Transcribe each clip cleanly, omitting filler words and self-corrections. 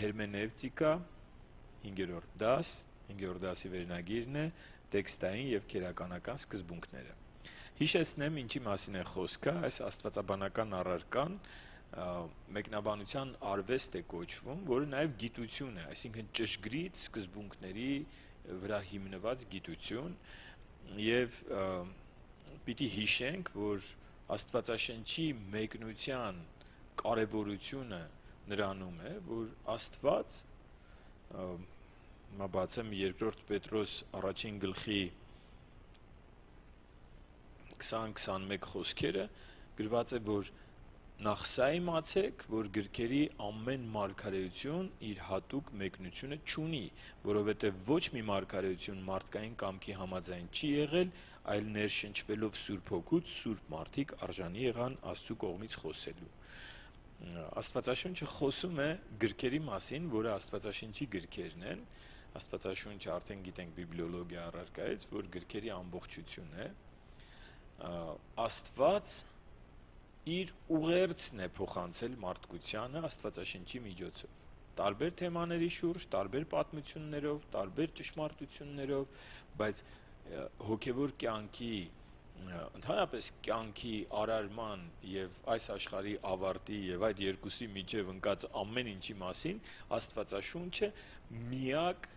Հերմենևտիկա, 5-րդ դաս, 5-րդ դասի վերնագիրն է տեքստային եւ քերականական սկզբունքները։ Հիշեցնեմ, ինչի մասին է խոսքը, այս աստվածաբանական առարկան մեկնաբանության արվեստ է կոչվում, որը նաեւ գիտություն է, այսինքն ճշգրիտ սկզբունքների վրա հիմնված գիտություն, եւ պիտի հիշենք, որ Աստվածաշնչի մեկնության կարևորությունը նրանում է, որ Աստված, բացեմ 2 Պետրոս 1 գլխի 20-21 խոսքերը, գրված է, որ նախ սա իմացեք, որ գրքերի ամեն մարգարեություն իր հատուկ մեկնությունը չունի, որովհետև ոչ մի մարգարեություն մարդկային կամքի համաձայն չի եղել, այլ ներշնչվելով Սուրբ Հոգուց, Սուրբ մարդիկ արժանի եղան Աստծու կողմից խոսելու։ Աստվածաշունչը խոսում է գրքերի մասին, որը Աստվածաշնչի գրքերն են, Աստվածաշունչը արդեն գիտենք բիբլիոլոգիա առարկայից, որ գրքերի ամբողջություն է, Աստված իր ուղերձն է փոխանցել մարդկությանը Աստվածաշնչի միջոցով, տարբեր թեմաների շուրջ, տարբեր պատմություններով, տարբեր ճշմարտություններով, բայց հոգևոր կյանքի, ընդհանրապես կյանքի արարման եւ այս աշխարհի ավարտի եւ այդ երկուսի միջև ընկած ամեն ինչի մասին Աստվածաշունչը միակ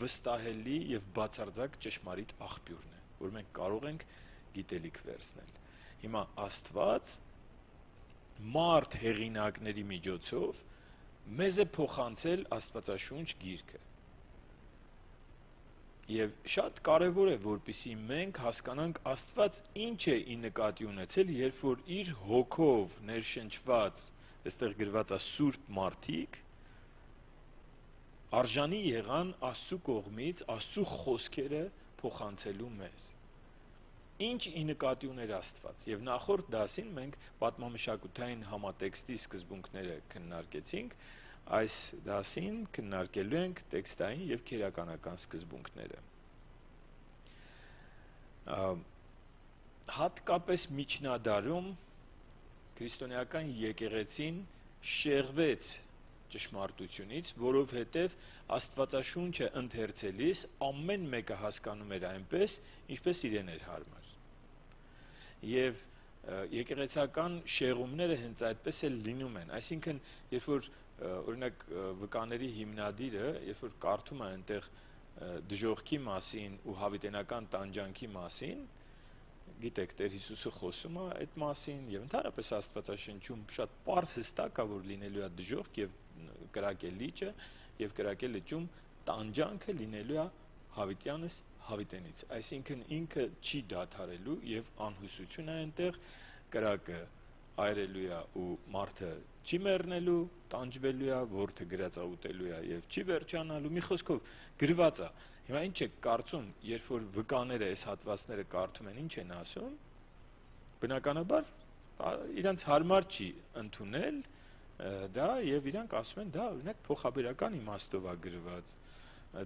վստահելի եւ բացարձակ ճշմարիտ աղբյուրն է, որ մենք կարող ենք գիտելիք վերցնել։ Հիմա Աստված մարդ հեղինակների միջոցով մեզ է փոխանցել Աստվածաշունչ գիրքը։ Եվ շատ կարևոր է, որպեսզի մենք հասկանանք Աստված ինչ է ի նկատի ունեցել, երբ որ իր հոգով ներշնչված, այստեղ գրված է Սուրբ մարդիկ, արժանի եղան Աստծու կողմից Աստծու խոսքերը փոխանցելու մեզ։ Ինչ ի նկատի ուներ Աստված, եւ նախորդ դասին մենք պատմամշակութային համատեքստի սկզբունքները քննարկեցինք, այս դասին քննարկելու ենք տեքստային եւ քերականական սկզբունքները։ Հատկապես միջնադարում քրիստոնեական եկեղեցին շեղվեց ճշմարտությունից, որովհետև Աստվածաշունչը ընթերցելիս ամեն մեկը հասկանում էր այնպես, ինչպես իրեն էր հարմար։ Եվ եկեղեցական շեղումները հենց այդպես էլ լինում են, այսինքն, երբ որ օրինակ վկաների հիմնադիրը, երբ որ կարդում է այնտեղ դժոխքի մասին ու հավիտենական տանջանքի մասին, գիտեք, Տեր Հիսուսը խոսում է այդ մասին եւ ընդհանրապես Աստվածաշնչում շատ պարզ հստակ է, որ լինելու է դժոխք եւ կրակել լիճը եւ կրակել լճում տանջանքը լինելու է հավիտյանս հավիտենից, այսինքն ինքը չի դադարելու եւ անհուսություն է այնտեղ, կրակը այրելու է ու մարդը չի մեռնելու, տանջվելու է, որդը գրածա ուտելու է եւ չի վերջանալու, մի խոսքով գրված է։ Հիմա ինչ է կարծում, երբ որ վկաները այս հատվածները կարդում են, ինչ են ասում, բնականաբար իրանց հարմար չի ընդունել դա եւ իրանք ասում են դա օրինակ փոխաբերական իմաստով է գրված։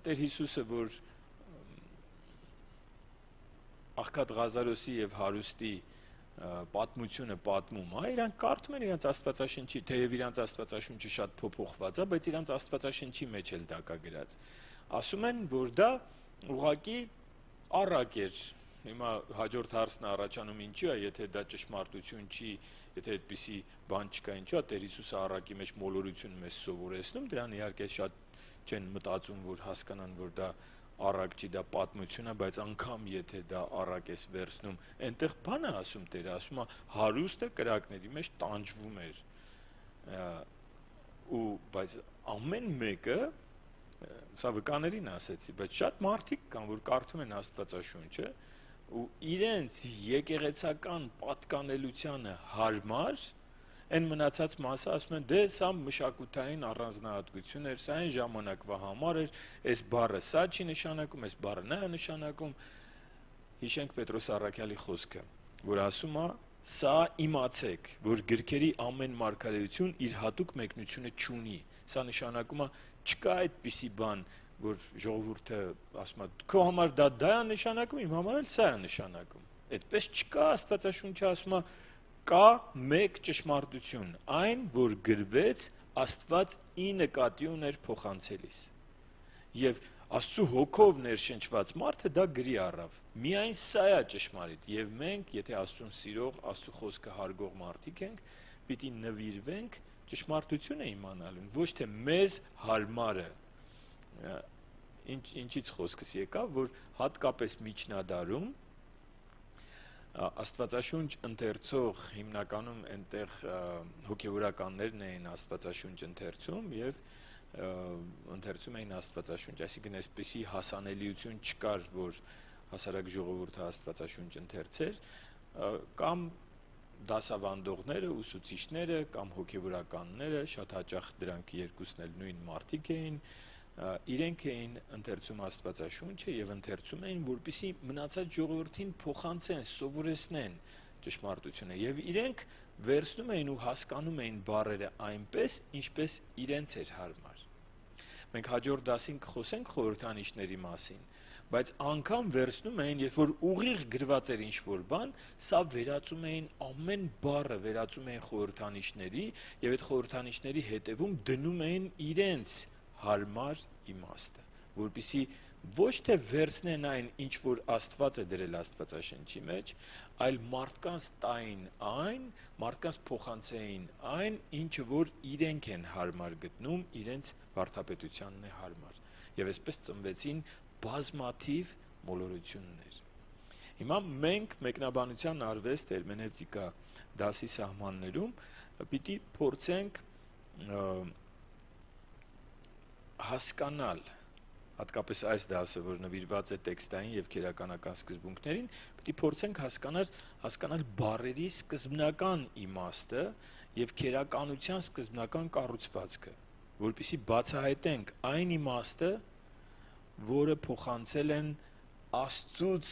Տեր Հիսուսը, որ աղքատ Ղազարոսի եւ հարուստի պատմությունը պատմում է, իրանք կարդում են իրանց Աստվածաշնչի, թեև իրանց Աստվածաշունչը շատ փոփոխված է, բայց իրանց Աստվածաշնչի մեջ էլ դա կա գրած։ Ասում են, որ դա ուղղակի առակ էր։ Հիմա հաջորդ հարցն առաջանում ինչու է, եթե դա ճշմարտություն չի, եթե այդպիսի բան չկա, ինչու է Տեր Հիսուսը առակի մեջ մոլորություն մեզ սովորեցնում, դրան իհարկե շատ չեն մտածում, որ հասկանան, որ դա առակ չի, դա պատմություն է, բայց անգամ եթե դա առակ ես վերցնում, այնտեղ բան է ասում Տերը, ասում է հարուստը կրակների մեջ տանջվում էր։ Ու բայց ամեն մեկը, սա վկաներին ասեցի, բայց շատ մարդիկ կան, որ կարդում են Աստվածաշունչը ու իրենց եկեղեցական պատկանելությանը հարմար այն մնացած մասը ասում են, դե սա մշակութային առանձնահատկություն էր, սա այն ժամանակվա համար էր, այս բառը սա չի նշանակում, այս բառը նա է նշանակում։ Հիշենք Պետրոս առաքյալի խոսքը, որ ասում է, սա իմացեք, որ գրքերի ամեն մարգարեություն իր հատուկ մեկնությունը չունի։ Սա նշանակում է չկա այդպիսի բան, որ ժողովուրդը ասում է, քո համար դա է նշանակում, իմ համար էլ սա է նշանակում։ Այդպես չկա, Աստվածաշունչը ասում է կա մեկ ճշմարտություն, այն, որ գրվեց Աստված ի նկատի ուներ փոխանցելիս։ Եվ Աստծո հոգով ներշնչված մարդը դա գրի առավ։ Միայն սա է ճշմարիտ, եւ մենք, եթե Աստծուն սիրող, Աստծո խոսքը հարգող մարդիկ ենք, պիտի նվիրվենք ճշմարտությունը իմանալուն, ոչ թե մեզ հարմարը։ Ինչից խոսքս եկավ, որ հատկապես միջնադարում Աստվածաշունչ ընթերցող հիմնականում այնտեղ հոգևորականներն էին Աստվածաշունչ ընթերցում եւ ընթերցում էին Աստվածաշունչ, այսինքն այսպիսի հասանելիություն չկար, որ հասարակ ժողովուրդը Աստվածաշունչ ընթերցեր, կամ դասավանդողները, ուսուցիչները կամ հոգևորականները, շատ հաճախ դրանք երկուսն էլ նույն մարդիկ էին, իրենք էին ընթերցում Աստվածաշունչը եւ ընթերցում էին, որպեսզի մնացած ժողովրդին փոխանցեն, սովորեցնեն ճշմարտությունը եւ իրենք վերցնում էին ու հասկանում էին բառերը այնպես, ինչպես իրենց էր հարմար։ Մենք հաջորդ դասին կխոսենք խորհրդանիշների մասին, բայց անգամ վերցնում էին, երբ որ ուղիղ գրված էր ինչ-որ բան, սա վերածում էին ամեն բառը, վերածում էին խորհրդանիշների եւ այդ խորհրդանիշների հետևում դնում էին իրենց հարմար իմաստը, որպեսզի ոչ թե վերցնեն այն, ինչ որ Աստված է դրել Աստվածաշնչի մեջ, այլ մարդկանց տային այն, մարդկանց փոխանցեին այն, ինչը որ իրենք են հարմար գտնում, իրենց վարդապետությանն է հարմար։ Եվ այսպես ծնվեցին բազմաթիվ մոլորություններ։ Հիմա մենք մեկնաբանության արվեստ հերմենևտիկա դասի սահմաններում պիտի փորձենք հասկանալ, հատկապես այս դասը, որ նվիրված է տեքստային եւ քերականական սկզբունքներին, պիտի փորձենք հասկանալ բառերի սկզբնական իմաստը եւ քերականության սկզբնական կառուցվածքը, որպեսզի բացահայտենք այն իմաստը, որը փոխանցել են Աստծուց,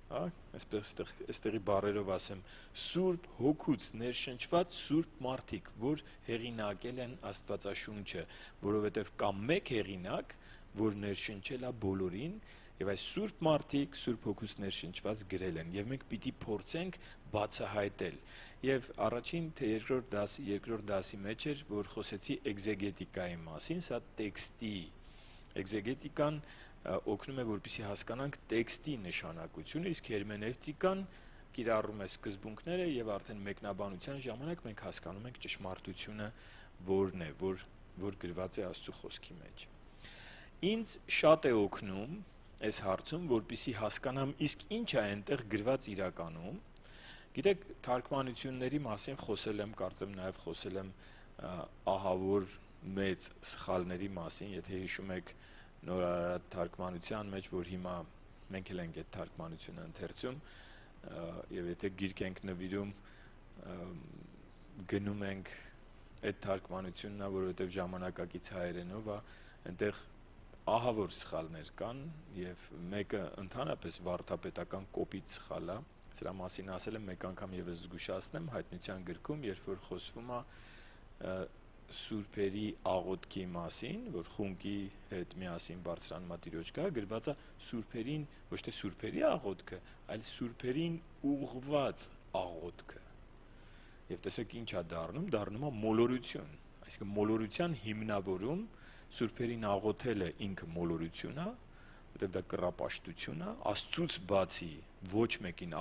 այստեղի բառերով ասեմ, Սուրբ Հոգուց ներշնչված սուրբ մարդիկ, որ հեղինակել են Աստվածաշունչը, որովհետև կա մեկ հեղինակ, որ ներշնչել է բոլորին, եւ այս սուրբ մարդիկ Սուրբ Հոգուց ներշնչված գրել են, եւ մենք պիտի փորձենք բացահայտել։ Եվ առաջին թե երկրորդ դասի մեջ էր, որ խոսեցի էգզեգետիկայի մասին, սա տեքստի էգզեգետիկան օգնում է, որպեսզի հասկանանք տեքստի նշանակությունը, իսկ հերմենևտիկան կիրառում է սկզբունքները եւ արդեն մեկնաբանության ժամանակ մենք հասկանում ենք ճշմարտությունը որն է, որ գրված է Աստծո խոսքի մեջ։ Ինձ շատ է օգնում այս հարցում, որպեսզի հասկանամ իսկ ինչ է այնտեղ գրված իրականում։ Գիտեք, թարգմանությունների մասին խոսել եմ, կարծեմ նաեւ խոսել եմ ահավոր մեծ սխալների մասին, եթե հիշում եք նորարարատ թարգմանության մեջ, որ հիմա մենք էլ ենք այդ թարգմանությունը ընթերցում, եւ եթե գիրք ենք նվիրում, գնում ենք այդ թարգմանությունն է, որովհետեւ ժամանակակից հայերենով է, այնտեղ ահավոր սխալներ կան եւ մեկը ընդհանրապես վարդապետական կոպիտ սխալ է, սրա մասին ասել եմ մեկ անգամ եւս զգուշացնեմ հայտնության գրքում, երբ որ խոսվում է սուրբերի աղոթքի մասին, որ խունկի հետ միասին բարձրանալու Տիրոջ գա, գրված է սուրբերին, ոչ թե սուրբերի աղոթքը, այլ սուրբերին ուղղված աղոթքը։ Եվ տեսեք ինչ է դառնում է մոլորություն, այսինքն մոլորության հիմնավորում սուրբերին աղոթելը ինքը մոլորություն է, որտեղ դա կռապաշտություն է, Աստծուց բացի ոչ մեկին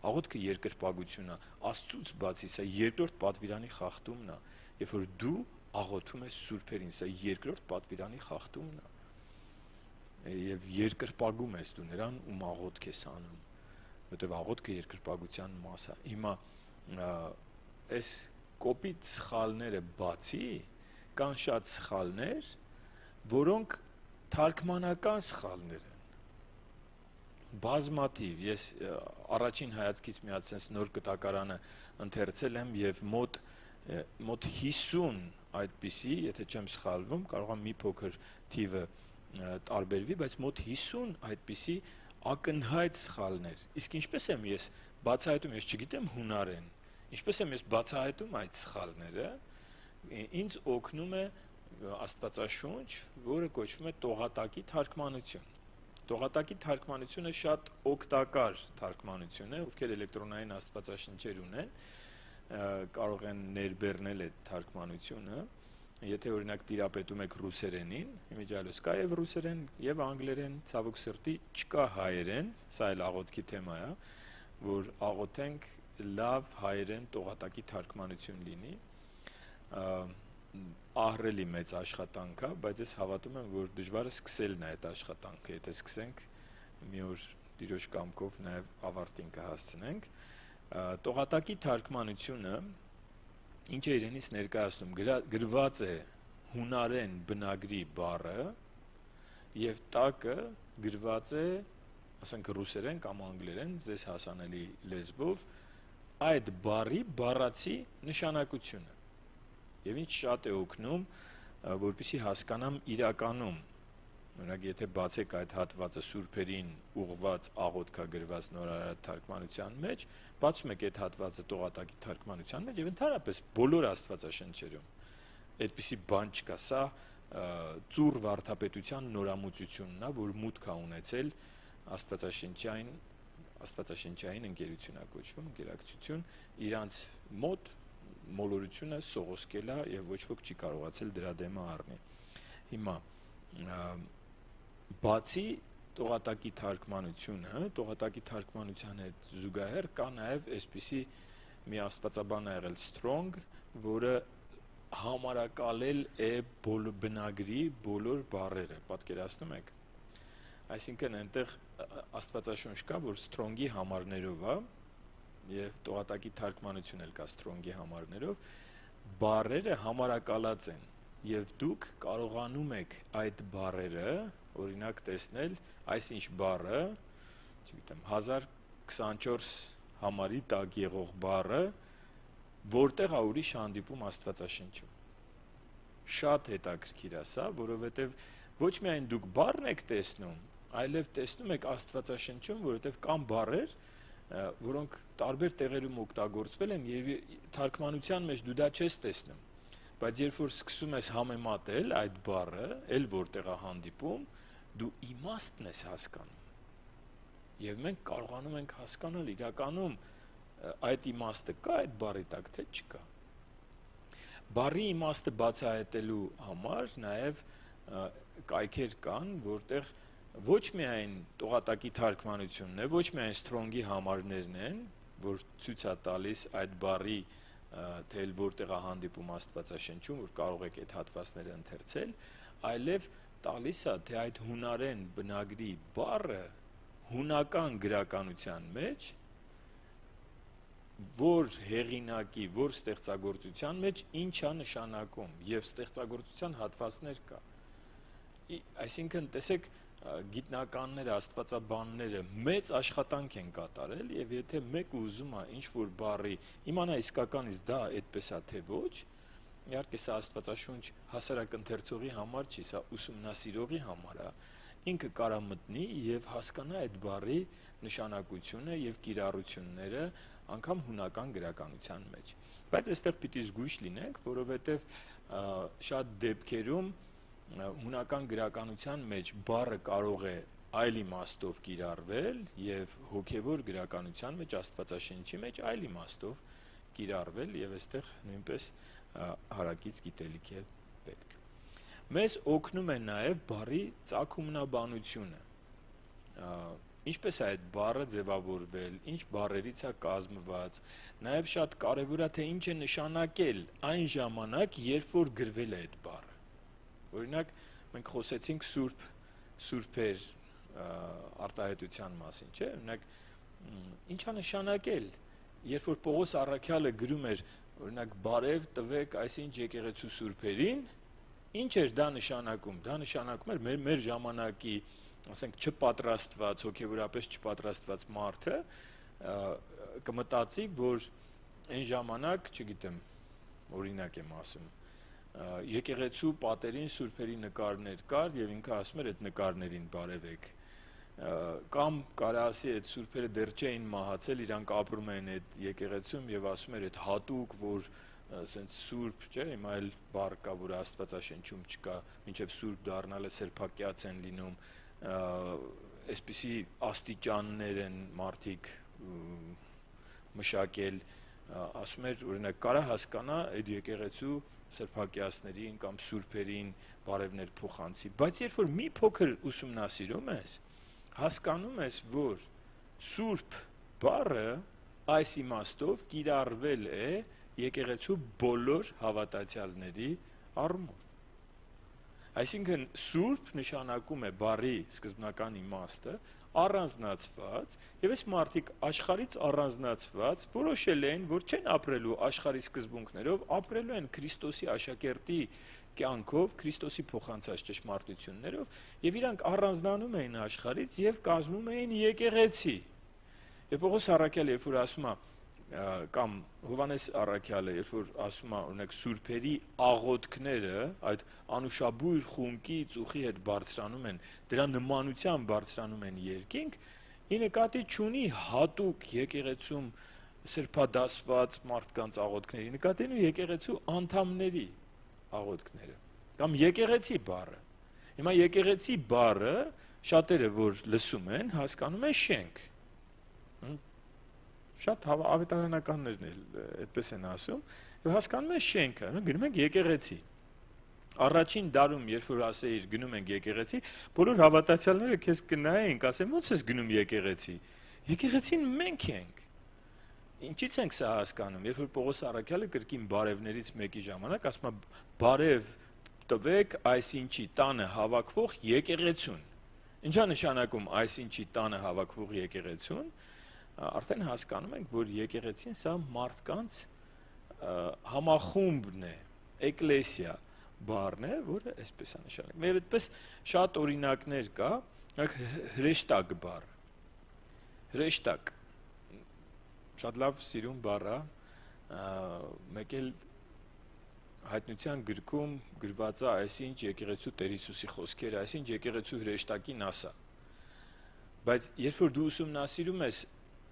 աղոթքը երկրպագություն է, Աստծուց բացի սա երկրորդ պատվիրանի խախտումն է, երբ որ դու աղոթում ես սուրբերին, սա երկրորդ պատվիրանի խախտումն է, եւ երկրպագում ես դու նրան, ում աղոթք ես անում, որտեղ աղոթքը երկրպագության մաս է։ Հիմա այս կոպիտ սխալները բացի կան շատ սխալներ, որոնք թարգմանական սխալներ են, բազմաթիվ։ Ես առաջին հայացքից մի հատ sense նոր կտակարանը ընթերցել եմ եւ մոտ 50 այդպիսի, եթե չեմ սխալվում, կարող է մի փոքր թիվը տարբերվի, բայց մոտ 50 այդպիսի ակնհայտ սխալներ։ Իսկ ինչպես եմ ես բացահայտում, ես չգիտեմ հունարեն, ինչպես եմ ես բացահայտում այդ սխալները, ինձ օգնում է Աստվածաշունչ, որը կոչվում է տողատակի թարգմանություն։ Տողատակի թարգմանությունը շատ օգտակար թարգմանություն է, ովքեր էլեկտրոնային աստվածաշնչեր ունեն, կարող են ներբեռնել այդ թարգմանությունը եթե օրինակ տիրապետում եք ռուսերենին, իմիջիալոս կա եւ ռուսերեն եւ անգլերեն, ցավոք սրտի չկա հայերեն, սա էլ աղոթքի թեմա է, որ աղոթենք լավ հայերեն տողատակի թարգմանություն լինի, ահռելի մեծ աշխատանք է, բայց ես հավատում եմ, որ դժվար է սկսելն է այդ աշխատանքը, եթե սկսենք մի օր Տիրոջ կամքով նաեւ ավարտին կհասցնենք, տողատակի թարգմանությունը ինչ է իրենից ներկայացնում, գրված է հունարեն բնագրի բառը եւ տակը գրված է, ասենք ռուսերեն կամ անգլերեն, ձեզ հասանելի լեզվով, այդ բառի բառացի նշանակությունը։ Եվ ինչ շատ է օգնում, որպեսզի հասկանամ իրականում, օրինակ եթե բացեք այդ հատվածը սուրբերին ուղված աղոթքագրված նորարար թարգմանության մեջ, բացում եք այդ հատվածը տողատակի թարգմանության մեջ եւ ընդհանրապես բոլոր աստվածաշնչերում այդպիսի բան չկա, սա ծուռ վարդապետության նորամուծությունն է, որ մուտք է ունեցել աստվածաշնչային ընկերություն է կոչվում, ընկերակցություն, իրանց մոտ մոլորությունը սողոսկել է եւ ոչ ոք չի կարողացել դրա դեմը առնի։ Հիմա բացի տողատակի թարգմանությունը, տողատակի թարգմանության հետ զուգահեռ կա նաև այսպիսի մի աստվածաբան ա եղել Strong, որը համարակալել է բնագրի բոլոր բառերը, պատկերացնում եք։ Այսինքն այնտեղ աստվածաշունչ կա, որ Strong-ի համարներով է, եւ տողատակի թարգմանություն էլ կա Strong-ի համարներով, բառերը համարակալած են, եւ դուք կարողանում եք այդ բառերը օրինակ տեսնել այսինչ բառը, չգիտեմ, 1024 համարի տակ եղող բառը, որտեղ է ուրիշ հանդիպում Աստվածաշնչում։ Շատ հետաքրքիր է սա, որովհետև ոչ միայն դուք բառն եք տեսնում, այլև տեսնում եք Աստվածաշնչում, որովհետև կան բառեր, որոնք տարբեր տեղերում օգտագործվել են եւ թարգմանության մեջ դու դա չես տեսնում։ Բայց երբ որ սկսում ես համեմատել այդ բառը, էլ որտեղ է հանդիպում, դու իմաստն ես հասկանում։ Եվ մենք կարողանում ենք հասկանալ իրականում այդ իմաստը կա այդ բառի տակ, թե չկա։ Բառի իմաստը բացահայտելու համար նաև կայքեր կան, որտեղ ոչ միայն տողատակի թարգմանությունն է, ոչ միայն Strong-ի համարներն են, որ ցույց է տալիս այդ բառի թե որտեղ է հանդիպում Աստվածաշնչում, որ կարող եք այդ հատվածները ընթերցել, այլև տալիս է, թե այդ հունարեն բնագրի բառը հունական գրականության մեջ, որ հեղինակի, որ ստեղծագործության մեջ ինչ է նշանակում եւ ստեղծագործության հատվածներ կա։ Այսինքն, տեսեք, գիտնականները, աստվածաբանները մեծ աշխատանք են կատարել եւ եթե մեկը ուզում է ինչ-որ բառի իմանա իսկականից դա այդպես է թե ոչ, իհարկե սա աստվածաշունչ հասարակ ընթերցողի համար չի, սա ուսումնասիրողի համար է, ինքը կարա մտնի եւ հասկանա այդ բառի նշանակությունը եւ կիրառությունները անգամ հունական գրականության մեջ։ Բայց այստեղ պիտի զգույշ լինենք, որովհետեւ շատ դեպքերում հունական գրականության մեջ բառը կարող է այլ իմաստով կիրառվել եւ հոգեվոր գրականության մեջ Աստվածաշնչի մեջ այլ իմաստով կիրառվել եւ այստեղ նույնպես հարակից գիտելիք է պետք։ Մեզ օգնում է նաեւ բառի ծագումնաբանությունը։ Ինչպես է այդ բառը ձևավորվել, ինչ բառերից է կազմված, նաեւ շատ կարեւոր է թե ինչ է նշանակել այն ժամանակ, երբ որ գրվել է այդ բառը։ Օրինակ, մենք խոսեցինք սուրբեր արտահայտության մասին, չէ՞, օրինակ, ինչ է նշանակել, երբ որ Պողոս առաքյալը գրում էր, օրինակ, բարև տվեք այսինչ եկեղեցու սուրբերին, ինչ էր դա նշանակում։ Դա նշանակում էր մեր ժամանակի, ասենք, չպատրաստված, հոգեվորապես չպատրաստված մարդը կմտածի, որ այն ժամանակ, չգիտեմ, օրինակ եմ ասում, եկեղեցու պատերին սուրբերի նկարներ կար եւ ինքը ասում էր այդ նկարներին բարևեք կամ կարա ասի այդ սուրբերը դեռ չէին մահացել, իրանք ապրում են այդ եկեղեցում եւ ասում էր այդ հատուկ, որ ասենց սուրբ, չէ, հիմա էլ բառ կա, որ Աստվածաշնչում չկա, մինչեւ սուրբ դառնալը սրբակյաց են լինում, այսպիսի աստիճաններ են մարդիկ մշակել, ասում էր օրինակ կարա հասկանա այդ եկեղեցու սրբակիացներին կամ սուրբերին բարևներ փոխանցի, բայց երբ որ մի փոքր ուսումնասիրում ես, հասկանում ես, որ սուրբ բառը այս իմաստով կիրառվել է եկեղեցու բոլոր հավատացյալների առումով։ Այսինքն սուրբ նշանակում է բառի սկզբնական իմաստը առանձնացված, եւ այս մարդիկ աշխարհից առանձնացված որոշել են, որ չեն ապրելու աշխարհի սկզբունքներով, ապրելու են Քրիստոսի աշակերտի կյանքով, Քրիստոսի փոխանցած ճշմարտություններով, եւ իրանք առանձնանում էին աշխարհից եւ կազմում էին եկեղեցի։ Եվ Պողոս առաքյալը, երբ որ ասում է, կամ Հովհաննես առաքյալը, երբ որ ասում է, օրինակ, սուրբերի աղոթքները այդ անուշաբույր խումքի ծուխի հետ բարձրանում են, դրա նմանությամբ բարձրանում են երկինք, ի նկատի չունի հատուկ եկեղեցում սրբադասված մարդկանց աղոթքների, նկատի ունի եկեղեցու անդամների աղոթքները, կամ եկեղեցի բառը։ Հիմա եկեղեցի բառը շատերը, որ լսում են, հասկանում են շենք։ Շատ ավետարանականներն էլ այդպես են ասում, եւ հասկանում են շենքը, գնում ենք եկեղեցի։ Առաջին դարում, երբ որ ասեիր գնում ենք եկեղեցի, բոլոր հավատացյալները քեզ կնայեն, կասեն ո՞նց ես գնում եկեղեցի։ Եկեղեցին մենք ենք։ Ինչից ենք սա հասկանում, երբ որ Պողոս առաքյալը կրկին բարևներից մեկի ժամանակ ասում է բարև տվեք այսինչի տանը հավաքվող եկեղեցուն։ Ինչա նշանակում այսինչի տանը հավաքվող եկեղեցուն, արդեն հասկանում ենք, որ եկեղեցին սա մարդկանց համախումբն է, էկլեսիա բառն է, որը այսպես է նշանակում։ Եվ այդպես շատ օրինակներ կա, հրեշտակ բառը։ Հրեշտակ շատ լավ սիրուն բառ է, մեկ էլ հայտնության գրքում գրված է այսինչ եկեղեցու Տեր Հիսուսի խոսքերը, այսինչ եկեղեցու հրեշտակին ասա։ Բայց երբ որ դու ուսումնասիրում ես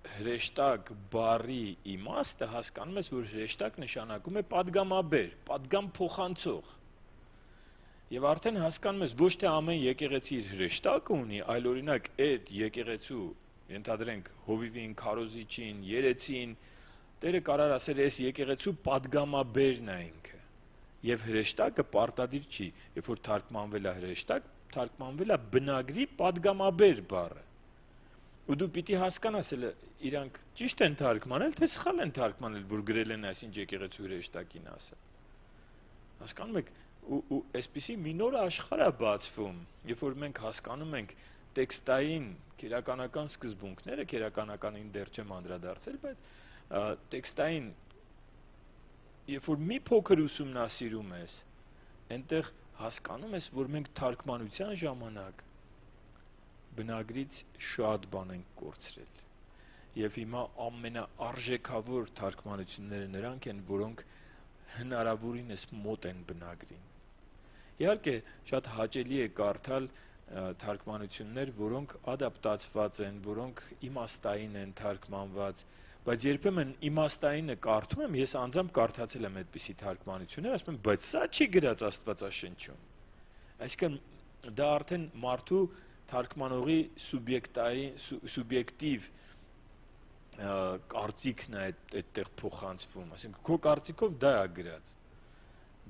հրեշտակ բառի իմաստը, հասկանում ես, որ հրեշտակ նշանակում է պատգամաբեր, պատգամ փոխանցող։ Եվ արդեն հասկանում ես, ոչ թե ամեն եկեղեցի իր հրեշտակը ունի, այլ օրինակ այդ եկեղեցու, ենթադրենք հովիվին, քարոզիչին, երեցին, Տերը կարար ասել, այս եկեղեցու պատգամաբերն է ինքը։ Եվ հրեշտակը պարտադիր չի, երբ որ թարգմանվել է հրեշտակ, թարգմանվել է բնագրի պատգամաբեր բառը։ Ու դու պիտի հասկանաս, իրանք ճիշտ են թարգմանել, թե սխալ են թարգմանել, որ գրել են այսինչ եկեղեցու հրեշտակին ասա։ Հասկանում եք, ու այսպիսի մի նոր աշխարհ է բացվում, երբ որ մենք հասկանում ենք տեքստային քերականական սկզբունքները, քերականականին դեռ չեմ անդրադարձել, բայց տեքստային, երբ որ մի փոքր ուսումնասիրում ես, այնտեղ հասկանում ես, որ մենք թարգմանության ժամանակ բնագրից շատ բան ենք կորցրել։ Եվ հիմա ամենաարժեքավոր թարգմանությունները նրանք են, որոնք հնարավորինս մոտ են բնագրին։ Իհարկե, շատ հաճելի է կարդալ թարգմանություններ, որոնք ադապտացված են, որոնք իմաստային են թարգմանված, բայց երբեմն իմաստայինը կարդում եմ, ես անձամբ կարդացել եմ այդպիսի թարգմանություններ, ասում եմ, բայց սա չի գրած Աստվածաշնչում։ Այսինքն դա արդեն մարդու թարգմանողի սուբյեկտիվ կարծիքն է այդտեղ փոխանցվում, այսինքն քո կարծիքով դա է գրած,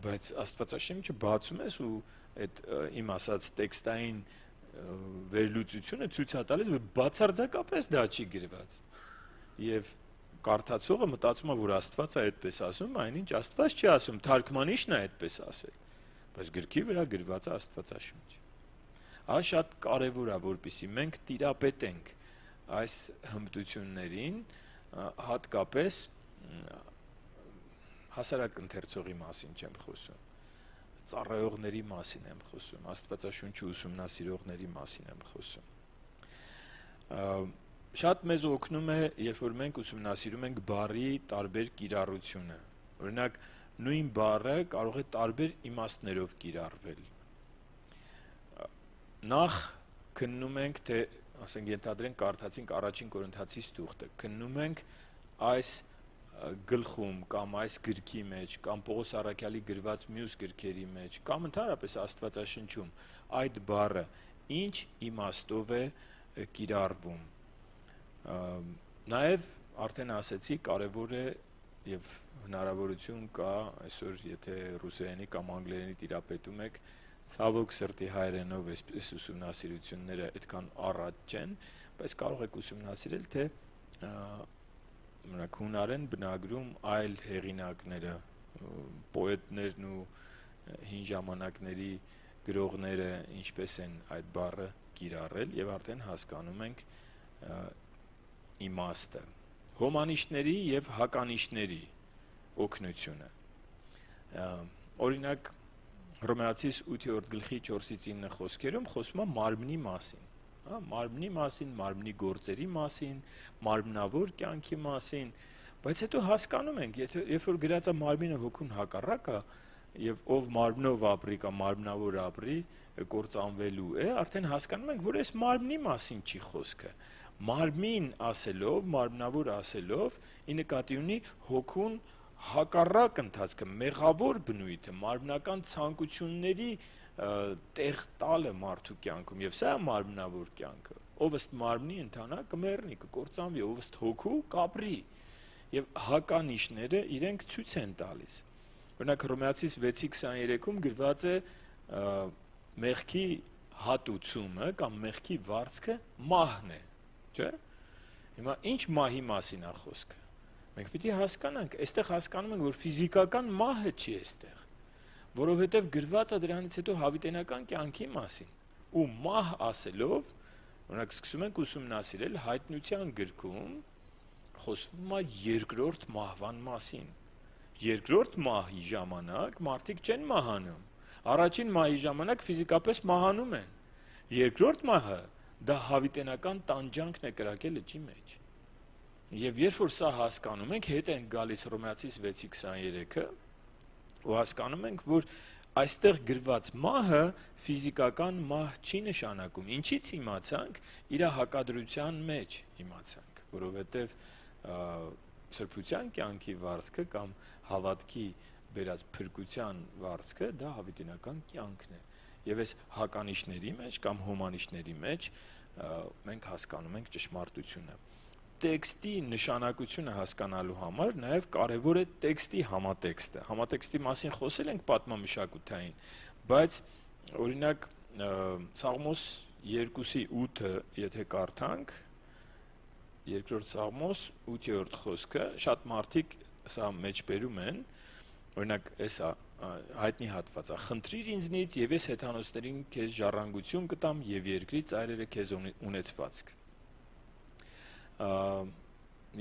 բայց Աստվածաշնչը բացում ես ու այդ իմ ասած տեքստային վերլուծությունը ցույց է տալիս, որ բացարձակապես դա չի գրված։ Եվ կարդացողը մտածում է, որ Աստված է այդպես ասում, այնինչ Աստված չի ասում, թարգմանիչն է այդպես ասել, բայց գրքի վրա գրված է Աստվածաշունչ։ Ահա շատ կարևոր է, որպեսզի մենք տիրապետենք այս հմտություններին, հատկապես հասարակ ընթերցողի մասին չեմ խոսում, ծառայողների մասին եմ խոսում, Աստվածաշունչը ուսումնասիրողների մասին եմ խոսում։ Շատ մեզ օգնում է, երբ որ մենք ուսումնասիրում ենք բառի տարբեր կիրառությունը։ Օրինակ, նույն բառը կարող է տարբեր իմաստներով կիրառվել։ Նախ քննում ենք, թե, ասենք, ենթադրենք կարդացինք առաջին Կորինթացիս թուղթը, քննում ենք այս գլխում կամ այս գրքի մեջ, կամ Պողոս առաքյալի գրված մյուս գրքերի մեջ, կամ ընդհանրապես Աստվածաշնչում այդ բառը ինչ իմաստով է կիրառվում։ Նաև արդեն ասեցի, կարևոր է եւ հնարավորություն կա այսօր, եթե ռուսերենի կամ անգլերենի տիրապետում եք, ցավոք սրտի հայերենով այս ուսումնասիրությունները այդքան առաջ չեն, բայց կարող եք ուսումնասիրել, թե մենակ հունարեն բնագրում այլ հեղինակները, պոետներն ու հին ժամանակների գրողները ինչպես են այդ բառը կիրառել եւ արդեն հասկանում ենք իմաստը։ Հոմանիշների եւ հականիշների օգնությունը։ Օրինակ Հռոմեացիս 8-րդ գլխի 4-9 խոսքերում խոսում է մարմնի մասին, մարմնի մասին, մարմնի գործերի մասին, մարմնավոր կյանքի մասին, բայց հետո հասկանում ենք, երբ որ գրած է մարմինը հոգուն հակառակ է եւ ով մարմնով ապրի կամ մարմնավոր ապրի, կործանվելու է, արդեն հասկանում ենք, որ այս մարմնի մասին չի խոսքը։ Մարմին ասելով, մարմնավոր ասելով, ի նկատի ունի հոգուն հակառակ ընթացքը, մեղավոր բնույթը, մարմնական ցանկությունների տեղ տալը մարդու կյանքում, եւ սա է մարմնավոր կյանքը։ Ով ըստ մարմնի ընթանա կմեռնի, կկործանվի, ով ըստ հոգու կապրի։ Եվ հականիշները իրենք ցույց են տալիս։ Օրինակ Հռոմեացիս 6:23-ում գրված է մեղքի հատուցումը կամ մեղքի վարձքը մահն է, չէ՞։ Հիմա ինչ մահի մասին է խոսքը։ Մենք պիտի հասկանանք, այստեղ հասկանում ենք, որ ֆիզիկական մահը չի այստեղ, որովհետև գրված է դրանից հետո հավիտենական կյանքի մասին։ Ու մահ ասելով, օրինակ սկսում ենք ուսումնասիրել հայտնության գրքում խոսվում է երկրորդ մահվան մասին։ Երկրորդ մահի ժամանակ մարդիկ չեն մահանում։ Առաջին մահի ժամանակ ֆիզիկապես մահանում են։ Երկրորդ մահը դա հավիտենական տանջանքն է կրակել լճի մեջ։ Եվ երբ որ սա հասկանում ենք, հետ ենք գալիս Հռոմեացիս 6:23-ը ու հասկանում ենք, որ այստեղ գրված մահը ֆիզիկական մահ չի նշանակում։ Ինչից իմացանք, իր հակադրության մեջ իմացանք, որովհետև սրբության կյանքի վարձքը կամ հավատքի բերած փրկության վարձքը դա հավիտենական կյանքն է։ Եվ այս հականիշների մեջ կամ հոմանիշների մեջ մենք հասկանում ենք ճշմարտությունը։ Տեքստի նշանակությունը հասկանալու համար նաև կարևոր է տեքստի համատեքստը։ Համատեքստի մասին խոսել ենք պատմամշակութային, բայց օրինակ Սաղմոս 2:8-ը եթե կարդանք, երկրորդ Սաղմոս 8-րդ խոսքը, շատ մարդիկ սա մեջբերում են, օրինակ էսա հայտնի հատված է. «Խնդրիր ինձնից, եւ ես հեթանոսներին քեզ ժառանգություն կտամ, եւ երկրի ծայրերը քեզ ունեցվածք»։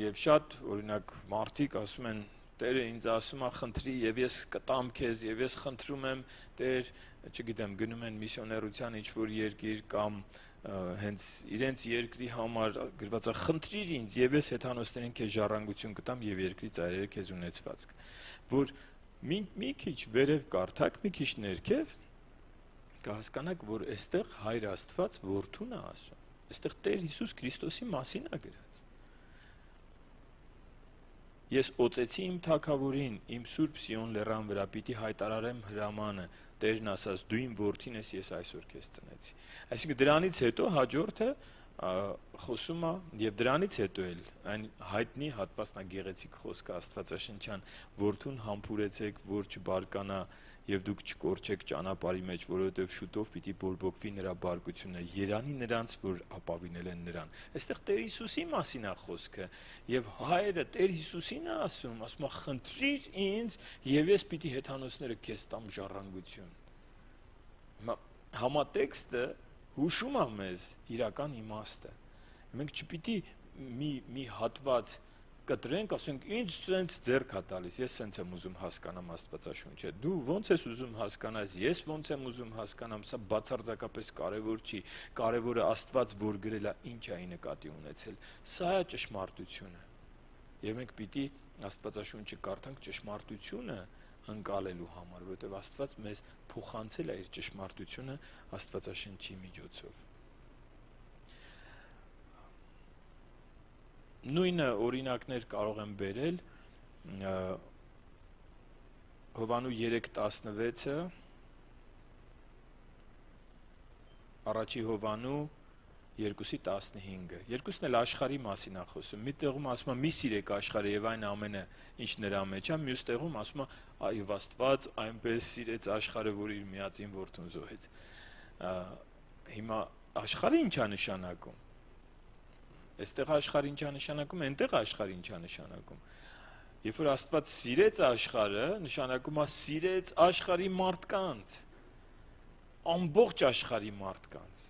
Եվ շատ օրինակ մարդիկ ասում են Տերը ինձ ասում է խնդրի եւ ես կտամ քեզ եւ ես խնդրում եմ Տեր, չգիտեմ, գնում են միսիոներության ինչ-որ երկիր կամ հենց իրենց երկրի համար գրված է խնդրիր ինձ եւ ես հեթանոսներին քեզ ժառանգություն կտամ եւ երկրի ծայրերը քեզ ունեցվածք, որ մի քիչ վերև կարդակ, մի քիչ ներքև կհասկանաք, որ այստեղ Հայր Աստված որդուն է ասում, այստեղ Տեր Հիսուս Քրիստոսի մասին է գրած։ Ես օծեցի իմ թագավորին, իմ Սուրբ Սիոն լեռան վրա, պիտի հայտարարեմ հրամանը, Տերն ասաց, դու իմ որդին ես, ես այսօր քեզ ծնեցի։ Այսինքն դրանից հետո հաջորդը խոսում է եւ դրանից հետո էլ այն հայտնի հատվածն է գեղեցիկ խոսքը Աստվածաշնչյան, որդուն համբուրեցեք, որ չբարկանա եւ դուք չկորչեք ճանապարհի մեջ, որովհետեւ շուտով պիտի բորբոքվի նրա բարկությունը, երանի նրանց, որ ապավինել են նրան։ Այստեղ Տեր Հիսուսի մասին է խոսքը եւ հայրը Տեր Հիսուսին է ասում է խնդրիր ինձ եւ ես պիտի հեթանոսները քեզ տամ ժառանգություն։ Հիմա համատեքստը հուշում է մեզ իրական իմաստը։ Մենք չպիտի մի հատված կտրենք, ասենք ինձ սենց ձեռք է տալիս, ես սենց եմ ուզում հասկանամ Աստվածաշունչը, դու ոնց ես ուզում հասկանաս, ես ոնց եմ ուզում հասկանամ, սա բացարձակապես կարևոր չի, կարևորը Աստված որ գրել է ինչ է նկատի ունեցել, սա է ճշմարտությունը։ Եվ մենք պիտի Աստվածաշունչը կարդանք ճշմարտությունը ընկալելու համար, որովհետև Աստված մեզ փոխանցել է իր ճշմարտությունը Աստվածաշնչի միջոցով։ Նույնը օրինակներ կարող եմ բերել Հովանու 3:16-ը, առաջի Հովանու 2:15, երկուսն էլ աշխարհի մասին է խոսում, մի տեղում ասում է մի սիրեք աշխարհը եւ այն ամենը ինչ նրա մեջ է, մյուս տեղում ասում է այո Աստված այնպես սիրեց աշխարհը, որ իր միածին որդուն զոհեց։ Հիմա աշխարհը ինչ է նշանակում։ Այստեղ աշխարհը ինչ է նշանակում, այնտեղ աշխարհը ինչ է նշանակում։ Երբ որ Աստված սիրեց աշխարհը, նշանակում է սիրեց աշխարհի մարդկանց, ամբողջ աշխարհի մարդկանց։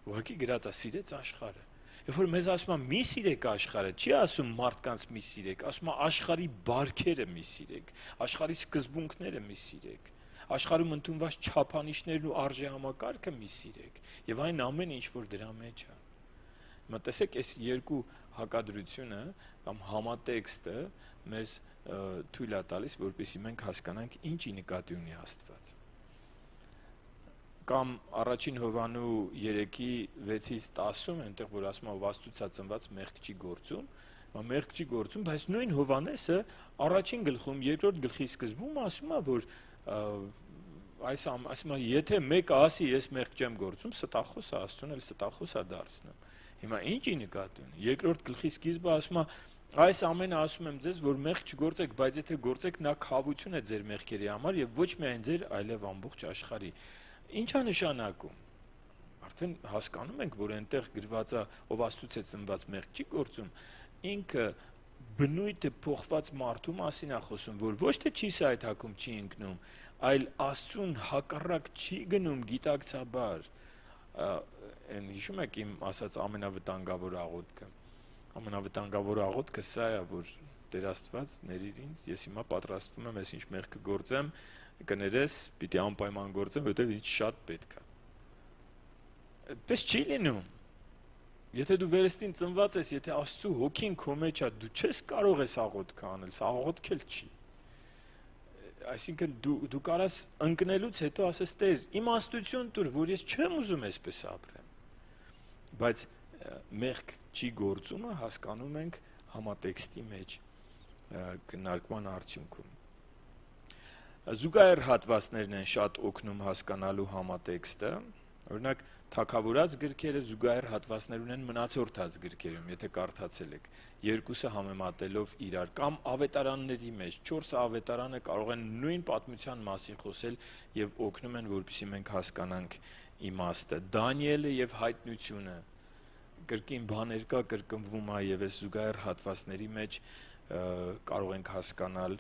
Ուղղակի գրած է սիրեց աշխարհը։ Երբ որ մեզ ասում է մի սիրեք աշխարհը, չի ասում մարդկանց մի սիրեք, ասում է աշխարհի բարքերը մի սիրեք, աշխարհի սկզբունքները մի սիրեք, աշխարհում ընդունված չափանիշներն ու արժեհամակարգը մի սիրեք, եւ այն ամեն ինչ որ դրա մեջ է։ Հիմա տեսեք, այս երկու հակադրությունը կամ համատեքստը մեզ թույլ է տալիս, որպեսզի մենք հասկանանք ինչի նկատի ունի Աստված։ Կամ առաջին Հովանու 3:6-10-ում, այնտեղ որ ասում է ով Աստծուց է ծնված մեղք չի գործում, մեղք չի գործում, բայց նույն Հովանեսը առաջին գլխում, երկրորդ գլխի սկզբում ասում է, որ ասում է եթե մեկը ասի ես մեղք չեմ գործում, ստախոս է Աստծուն, էլ ստախոս է դարձնում։ Հիմա ինչի նկատի ունի։ Երկրորդ գլխի սկիզբը ասում է այս ամենը ասում եմ ձեզ, որ մեղք չգործեք, բայց եթե գործեք, նա քավություն է ձեր մեղքերի համար եւ ոչ միայն ձեր, այլև ամբողջ աշխարհի։ Ինչ է նշանակում։ Արդեն հասկանում ենք, որ այնտեղ գրված է ով Աստծուց է ծնված մեղք չի գործում, ինքը բնույթը փոխված մարդու մասին է խոսում, որ ոչ թե չի սայթակում, չի ընկնում, այլ Աստծուն հակառակ չի գնում գիտակցաբար։ Այն հիշում եք իմ ասած ամենավտանգավոր աղոթքը։ Ամենավտանգավոր աղոթքը սա է, որ Տեր Աստված ների ինձ, ես հիմա պատրաստվում եմ, ես ինչ մեղքը գործեմ, կներես, պիտի անպայման գործեմ, որովհետև ինձ շատ պետք է։ Այդպես չի լինում։ Եթե դու վերստին ծնված ես, եթե Աստծու հոգին քո մեջ է, դու չես կարող ես աղոթքը անել, սա աղոթք էլ չի։ Այսինքն դու կարաս ընկնելուց հետո ասես Տեր, իմաստություն տուր, որ ես չեմ ուզում այսպես ապրեմ։ Բայց մեղք չի գործումը հասկանում ենք համատեքստի մեջ քննարկման արդյունքում։ Զուգահեռ հատվածներն են շատ օգնում հասկանալու համատեքստը, օրինակ թագավորած գրքերը զուգահեռ հատվածներ ունեն մնացորդած գրքերում, եթե կարդացել եք, երկուսը համեմատելով իրար, կամ ավետարանների մեջ, 4 ավետարանը կարող են նույն պատմության մասին խոսել եւ օգնում են, որպեսզի մենք հասկանանք իմաստը։ Դանիելը եւ հայտնությունը կրկին բաներ կա, կրկնվում է եւ այս զուգահեռ հատվածների մեջ կարող ենք հասկանալ,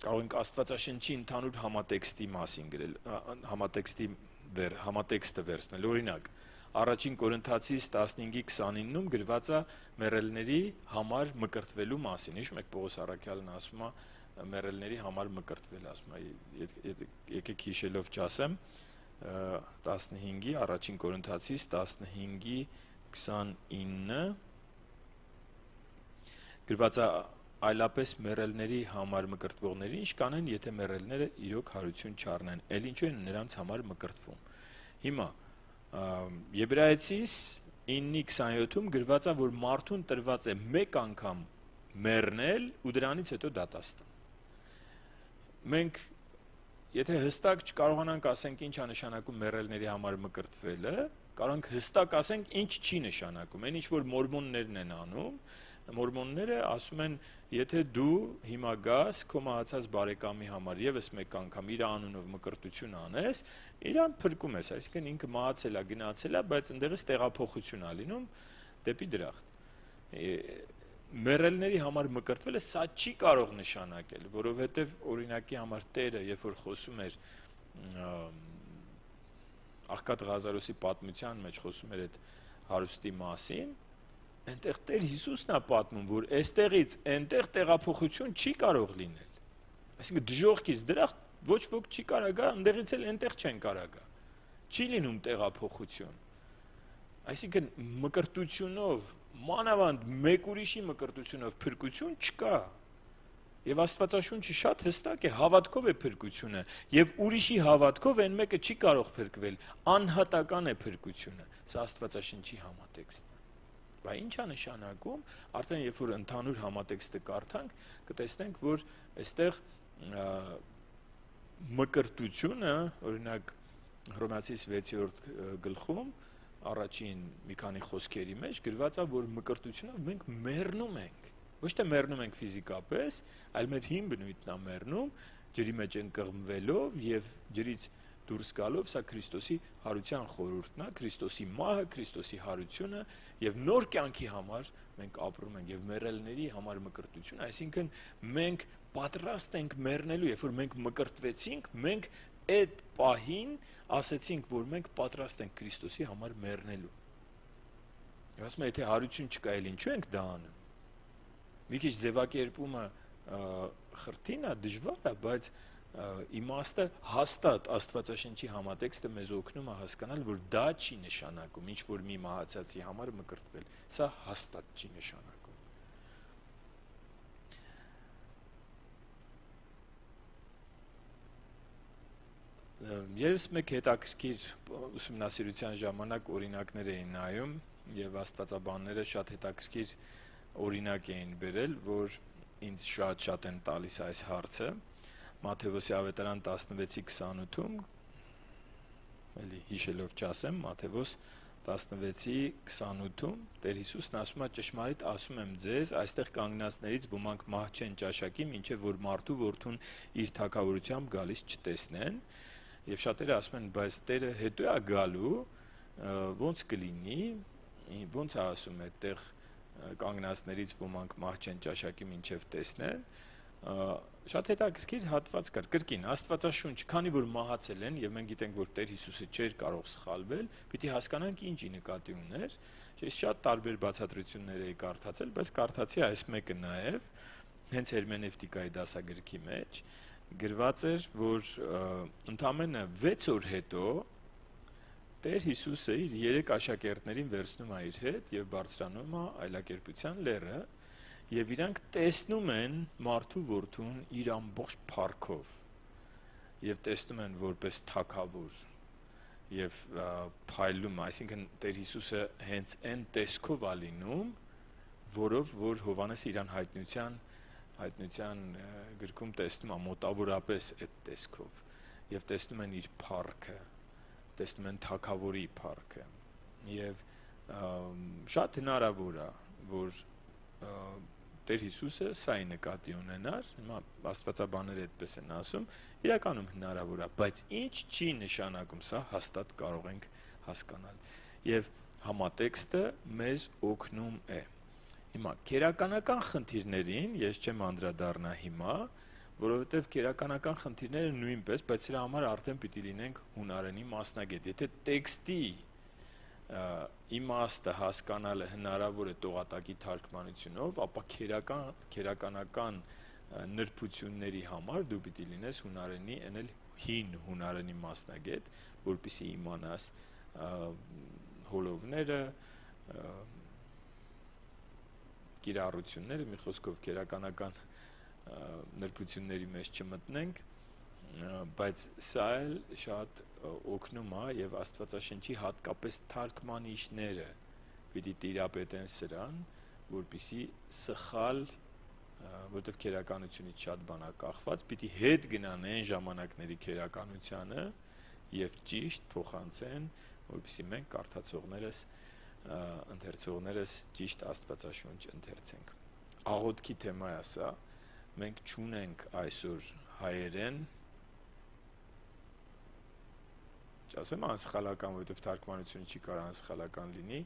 կարող ենք Աստվածաշնչի ընդհանուր համատեքստի մասին գրել, համատեքստը վերցնել, օրինակ, առաջին Կորինթացիս 15:29-ում գրված է մեռելների համար մկրտվելու մասին, հիշում եք Պողոս առաքյալն ասում է մեռելների համար մկրտվել, ասում է, եկեք հիշելով չասեմ, 15-ի, առաջին Կորինթացիս 15:29 գրված է այլապես մեռելների համար մկրտվողների ինչ կանեն, եթե մեռելները իրոք հարություն չառնեն, էլ ինչու են նրանց համար մկրտվում։ Հիմա Եբրայեցիս 9:27-ում գրված է, որ մարդուն տրված է մեկ անգամ մեռնել ու դրանից հետո դատաստան։ Մենք եթե հստակ չկարողանանք ասենք ինչ է նշանակում մեռելների համար մկրտվելը, կարող ենք հստակ ասենք ինչ չի նշանակում։ Այն ինչ որ մորմոններն են անում, մորմոնները ասում են, եթե դու հիմա գաս քո մահացած բարեկամի համար եւս մեկ անգամ իր անունով մկրտություն անես, իրան փրկում ես, այսինքն ինքը մահացել է, գնացել է, բայց ընդեղից տեղափոխություն է լինում դեպի դրախտ։ Մեռելների համար մկրտվելը սա չի կարող նշանակել, որովհետև օրինակի համար Տերը, երբ որ խոսում էր Աղքատ Ղազարոսի պատմության մեջ խոսում էր այդ հարուստի մասին, այնտեղ Տեր Հիսուսն է պատմում, որ այստեղից այնտեղ տեղափոխություն չի կարող լինել։ Այսինքն դժոխքից դրախտ ոչ ոք չի կարող գա, այնտեղից էլ այնտեղ չեն կարող գա։ Չի լինում տեղափոխություն։ Այսինքն մկրտությունով, մանավանդ մեկ ուրիշի մկրտությունով փրկություն չկա։ Եվ Աստվածաշունչը շատ հստակ է, հավատքով է փրկությունը, եւ ուրիշի հավատքով այն մեկը չի կարող փրկվել, անհատական է փրկությունը։ Սա Աստվածաշնչի համատեքստն է։ Բայց ինչ է նշանակում, արդեն երբ որ ընդհանուր համատեքստը կարդանք, կտեսնենք, որ այստեղ մկրտությունը, օրինակ Հռոմեացիս 6-րդ գլխում առաջին մի քանի խոսքերի մեջ գրված է, որ մկրտությունով մենք մեռնում ենք։ Ոչ թե մեռնում ենք ֆիզիկապես, այլ մեր հին բնույթն է մեռնում, ջրի մեջ ընկղմվելով եւ ջրից դուրս գալով, սա Քրիստոսի հարության խորհուրդն է, Քրիստոսի մահը, Քրիստոսի հարությունը եւ նոր կյանքի համար մենք ապրում ենք եւ մեռելների համար մկրտություն, այսինքն մենք պատրաստ ենք մեռնելու, երբ որ մենք մկրտվեցինք, մենք այդ պահին ասեցինք, որ մենք պատրաստ ենք Քրիստոսի համար մեռնելու։ Եվ ասում եմ, եթե հարություն չկա, էլ ինչու ենք դա անում։ Մի քիչ ձևակերպումը խրթին է, դժվար է, բայց իմաստը հաստատ Աստվածաշնչի համատեքստը մեզ օգնում է հասկանալ, որ դա չի նշանակում, ինչ որ մի մահացածի համար մկրտվել, սա հաստատ չի նշանակում։ Ես մեկ հետաքրքիր ուսումնասիրության ժամանակ օրինակներ էին նայում եւ աստվածաբանները շատ հետաքրքիր օրինակ էին բերել, որ ինձ շատ են տալիս այս հարցը։ Մատթեոս ավետարան 16:28-ում, էլի հիշելով չասեմ, Մատթեոս 16:28-ում Տեր Հիսուսն ասում է. ճշմարիտ ասում եմ ձեզ, այստեղ կանգնածներից ոմանք մահ չեն ճաշակի, մինչև որ մարդու որդուն իր թագավորությամբ գալիս չտեսնեն, եւ շատերը ասում են, բայց Տերը հետո է գալու, ոնց կլինի, ոնց է ասում այդտեղ կանգնածներից ոմանք մահ չեն ճաշակի, մինչև տեսնեն, շատ հետաքրքիր հատված կար, կրկին Աստվածաշունչ, քանի որ մահացել են եւ մենք գիտենք, որ Տեր Հիսուսը չէր կարող սխալվել, պիտի հասկանանք ինչի նկատի ուներ։ Ես շատ տարբեր բացատրություններ էի կարդացել, բայց կարդացի այս մեկը նաեւ հենց հերմենևտիկայի դասագրքի մեջ գրված էր, որ ընդամենը 6 օր հետո Տեր Հիսուսը իր 3 աշակերտներին վերցնում է իր հետ եւ բարձրանում է այլակերպության լեռը եւ իրանք տեսնում են մարդու որդուն իր ամբողջ փառքով եւ տեսնում են որպես թագավոր եւ փայլում, այսինքն Տեր Հիսուսը հենց այն տեսքով է լինում, որով որ Հովհաննեսը իրան հայտնության գրքում տեսնում է մոտավորապես այդ տեսքով եւ տեսնում են իր փառքը, տեսնում են թագավորի փառքը եւ շատ հնարավոր է, որ Տեր Հիսուսը սա է նկատի ունենար, հիմա աստվածաբանները այդպես են ասում, իրականում հնարավոր է, բայց ինչ չի նշանակում, սա հաստատ կարող ենք հասկանալ եւ համատեքստը մեզ օգնում է։ Հիմա քերականական խնդիրներին ես չեմ անդրադառնա հիմա, որովհետեւ քերականական խնդիրները նույնպես, բայց սրա համար արդեն պիտի լինենք հունարենի մասնագետ։ Եթե տեքստի իմաստը հասկանալը հնարավոր է տողատակի թարգմանությունով, ապա քերականական նրբությունների համար դու պիտի լինես հունարենի, այնել հին հունարենի մասնագետ, որպեսզի իմանաս հոլովները, կիրառությունները, մի խոսքով քերականական նրբությունների մեջ չմտնենք, բայց սա էլ շատ օգնում է եւ Աստվածաշնչի հատկապես թարգմանիչները պիտի տիրապետեն սրան, որպեսզի սխալ, որտեղ քերականությունից շատ բան է կախված, պիտի հետ գնան այն ժամանակների քերականությանը եւ ճիշտ փոխանցեն, որպեսզի մենք կարդացողներս, ընթերցողներս ճիշտ Աստվածաշունչ ընթերցենք։ Աղոթքի թեմա է սա, մենք չունենք այսօր հայերեն չասեմ անսխալական, որովհետև թարգմանությունը չի կարող անսխալական լինի,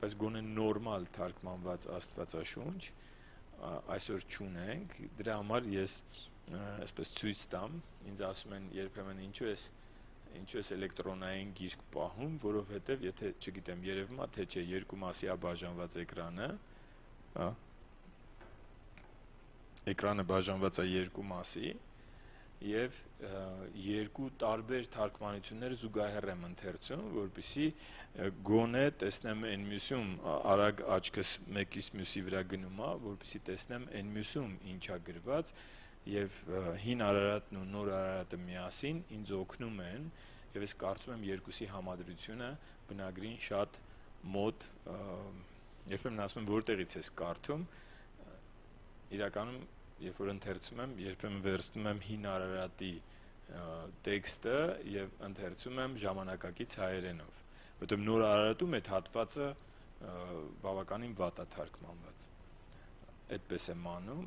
բայց գոնե նորմալ թարգմանված Աստվածաշունչ այսօր չունենք, դրա համար ես այսպես ցույց տամ, ինձ ասում են երբեմն ինչու ես էլեկտրոնային գիրք պահում, որովհետև եթե, չգիտեմ, երևում է թե չէ, երկու մասի է բաժանված էկրանը, էկրանը բաժանված է երկու մասի եւ երկու տարբեր թարգմանություններ զուգահեռ եմ ընթերցում, որպեսզի գոնե տեսնեմ այն մյուսում արագ աչքս մեկից մյուսի վրա գնում է, որպեսզի տեսնեմ այն մյուսում ինչա գրված եւ հին Արարատն ու նոր Արարատը միասին ինձ օգնում են եւ ես կարծում եմ երկուսի համադրությունը բնագրին շատ մոտ, երբեմն ասում եմ որտեղից ես կարդում, իրականում երբ որ ընթերցում եմ, երբեմն վերցնում եմ հին Արարատի տեքստը եւ ընթերցում եմ ժամանակակից հայերենով, որովհետեւ նոր Արարատում այդ հատվածը բավականին վատ է թարգմանված։ Այդպես եմ անում,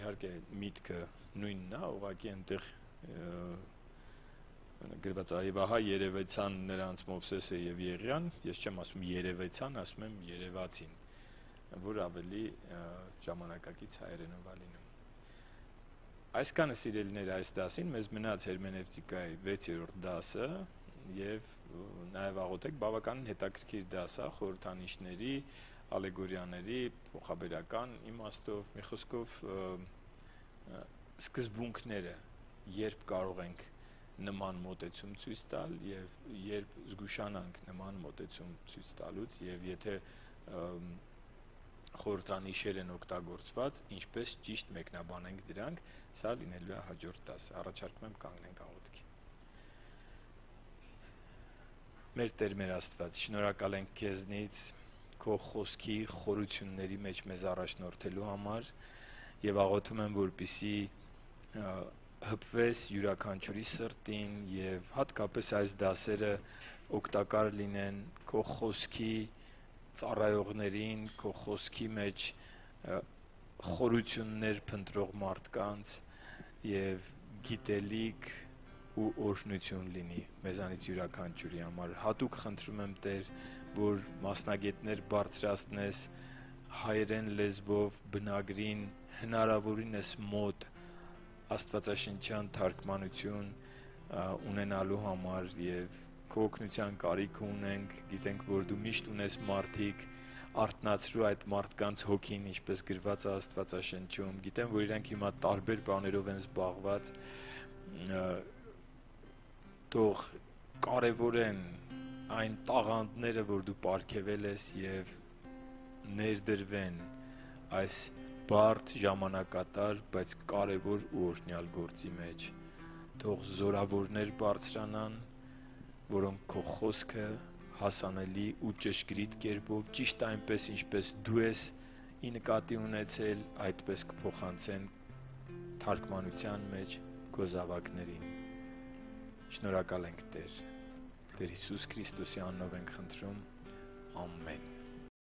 իհարկե միտքը նույնն է, ուղղակի այնտեղ գրված է, եւ ահա երևեցան նրանց Մովսեսը եւ Եղիան, ես չեմ ասում երևեցան, ասում եմ երևացին, որ ավելի ժամանակակից հայերենով է լինում։ Այսքանը սիրելիներ այս դասին, մեզ մնաց հերմենևտիկայի 6-րդ դասը եւ նաեւ աղոթեք, բավականին հետաքրքիր դաս է խորհրդանիշների, ալեգորիաների, փոխաբերական իմաստով, մի խոսքով սկզբունքները, երբ կարող ենք նման մոտեցում ցույց տալ եւ երբ զգուշանանք նման մոտեցում ցույց տալուց եւ եթե խորհրդանիշեր են օգտագործված, ինչպես ճիշտ մեկնաբանենք դրանք, սա լինելու է հաջորդ դասը։ Առաջարկում եմ կանգնենք աղոթքի։ Մեր Տեր, մեր Աստված, շնորհակալ ենք քեզնից քո խոսքի խորությունների մեջ մեզ առաջնորդելու համար եւ աղոթում եմ, որպեսզի հպվես յուրաքանչյուրի սրտին եւ հատկապես այս դասերը օգտակար լինեն քո խոսքի ծառայողներին, քո խոսքի մեջ խորություններ փնտրող մարդկանց եւ գիտելիք ու օրհնություն լինի մեզանից յուրաքանչյուրի համար։ Հատուկ խնդրում եմ Տեր, որ մասնագետներ բարձրացնես հայերեն լեզվով բնագրին հնարավորինս մոտ աստվածաշնչյան թարգմանություն ունենալու համար եւ քո օգնության կարիք ունենք, գիտենք, որ դու միշտ ունես մարդիկ, արթնացրու այդ մարդկանց հոգին, ինչպես գրված է Աստվածաշնչում, գիտեմ, որ իրանք հիմա տարբեր բաներով են զբաղված, թող կարևորեն այն տաղանդները, որ դու պարգևել ես եւ ներդրվեն այս բարդ ժամանակատար, բայց կարևոր ու օրհնյալ գործի մեջ, թող զորավորներ բարձրանան, որոնք քո խոսքը հասանելի ու ճշգրիտ կերպով, ճիշտ այնպես, ինչպես դու ես ի նկատի ունեցել, այդպես կփոխանցեն թարգմանության մեջ քո զավակներին։ Շնորհակալ ենք Տեր, Տեր Հիսուս Քրիստոսի անունով ենք խնդրում, ամեն։